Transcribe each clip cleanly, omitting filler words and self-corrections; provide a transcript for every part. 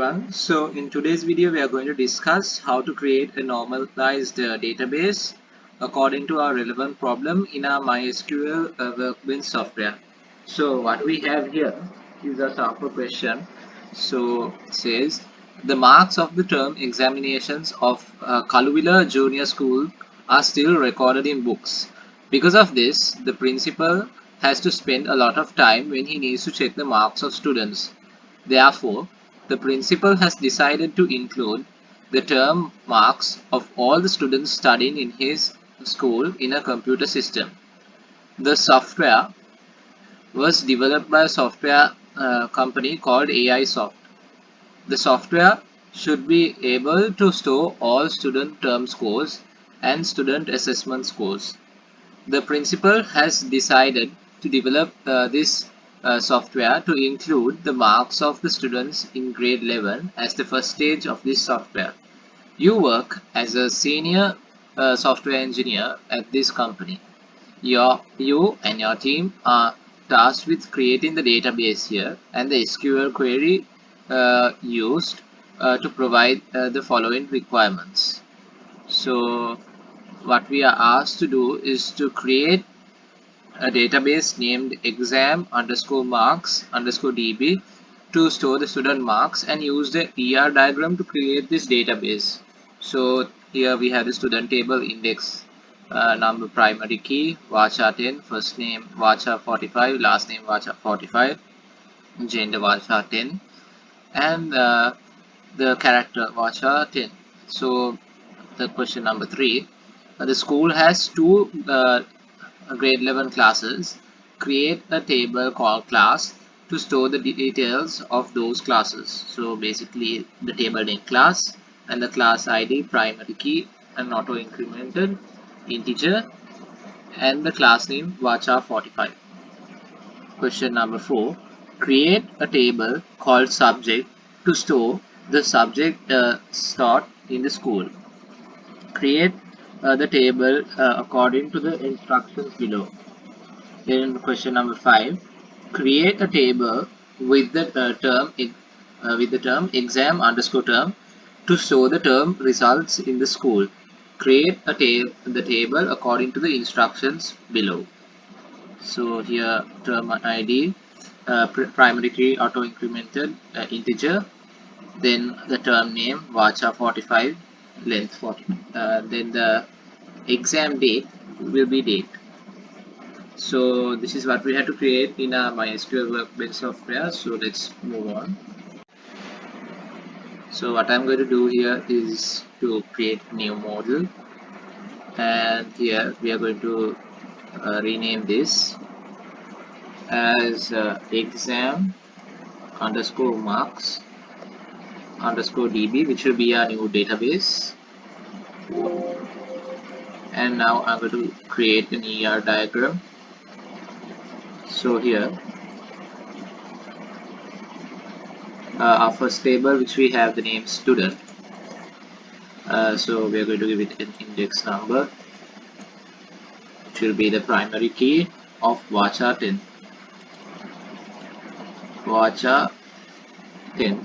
everyone. So in today's video we are going to discuss how to create a normalized database according to our relevant problem in our MySQL Workbench software. So what we have here is a sample question. So it says the marks of the term examinations of Kaluvila Junior School are still recorded in books. Because of this, the principal has to spend a lot of time when he needs to check the marks of students. Therefore, the principal has decided to include the term marks of all the students studying in his school in a computer system. The software was developed by a software company called AI Soft. The software should be able to store all student term scores and student assessment scores. The principal has decided to develop this software to include the marks of the students in grade 11 as the first stage of this software. You work as a senior software engineer at this company. You and your team are tasked with creating the database here and the SQL query used to provide the following requirements. So what we are asked to do is to create a database named exam underscore marks underscore db to store the student marks and use the ER diagram to create this database. So here we have the student table index number primary key varchar 10, first name varchar 45, last name varchar 45, gender varchar 10, and the character varchar 10. So the question number 3, the school has two grade 11 classes. Create a table called class to store the details of those classes. So basically the table name class and the class ID primary key and auto incremented integer and the class name varchar 45. Question number 4, create a table called subject to store the subject taught in the school. Create the table according to the instructions below. Then question number 5, create a table with the term exam underscore term to show the term results in the school. Create the table according to the instructions below. So here term ID, primary key auto incremented integer, then the term name varchar 45, length 40, then the exam date will be date. So this is what we had to create in our MySQL Workbench software. So let's move on. So what I'm going to do here is to create a new module, and here we are going to rename this as exam underscore marks underscore db, which will be our new database. And now I'm going to create an ER diagram. So here our first table, which we have the name student, so we are going to give it an index number, which will be the primary key of varchar 10. Varchar 10.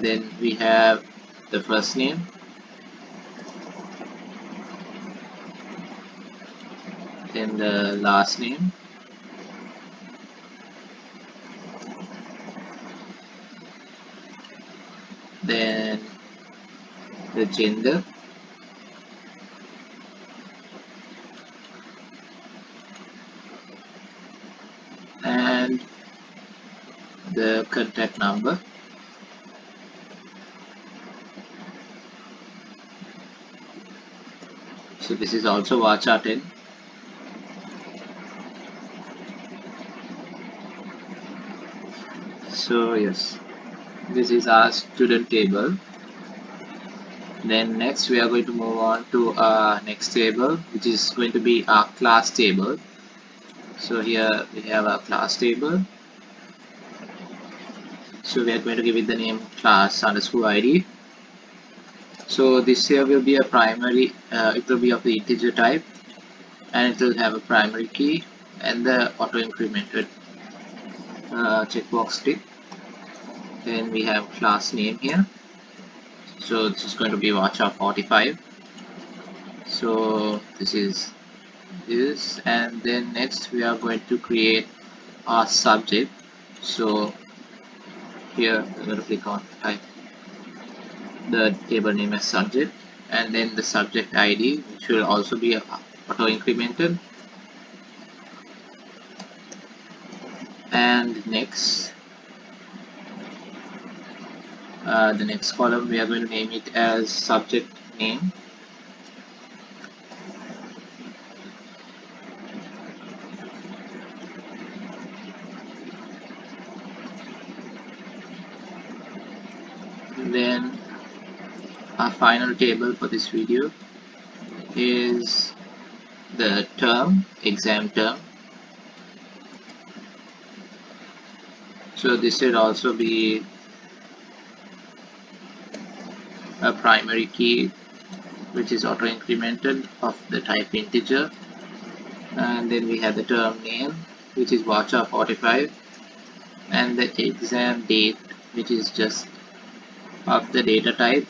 Then we have the first name, then the last name, then the gender, and the contact number. So this is also varchar 10. So yes, this is our student table. Then next we are going to move on to our next table, which is going to be our class table. So here we have our class table. So we are going to give it the name class underscore id. So this here will be a primary, it will be of the integer type, and it will have a primary key and the auto incremented checkbox tick. Then we have class name here. So this is going to be watcher 45. So this is this, and then next we are going to create our subject. So here I'm going to click on type the table name as subject, and then the subject ID, which will also be auto incremented. And next the next column we are going to name it as subject name. Then our final table for this video is the term, exam term. So this should also be a primary key, which is auto incremented of the type integer. And then we have the term name, which is watcher 45, and the exam date, which is just of the data type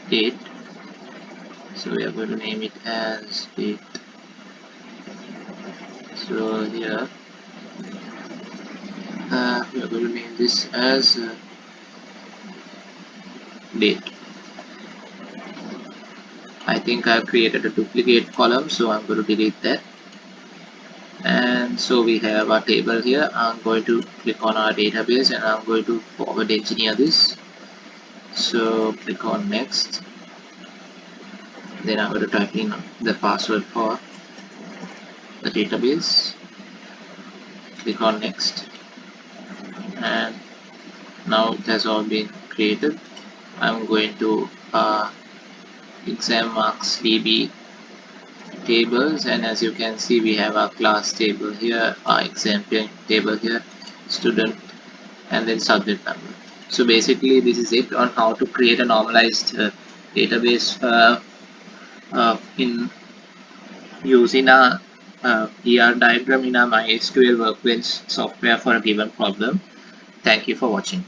date. So we are going to name it as date. So here we are going to name this as date. I think I've created a duplicate column, so I'm going to delete that. And so we have our table here. I'm going to click on our database and I'm going to forward engineer this. So click on next. Then I'm going to type in the password for the database. Click on next, and now it has all been created. I'm going to exam marks DB tables, and as you can see we have our class table here, our exam table here, student, and then subject number. So basically this is it on how to create a normalized database in using a ER diagram in a MySQL Workbench software for a given problem. Thank you for watching.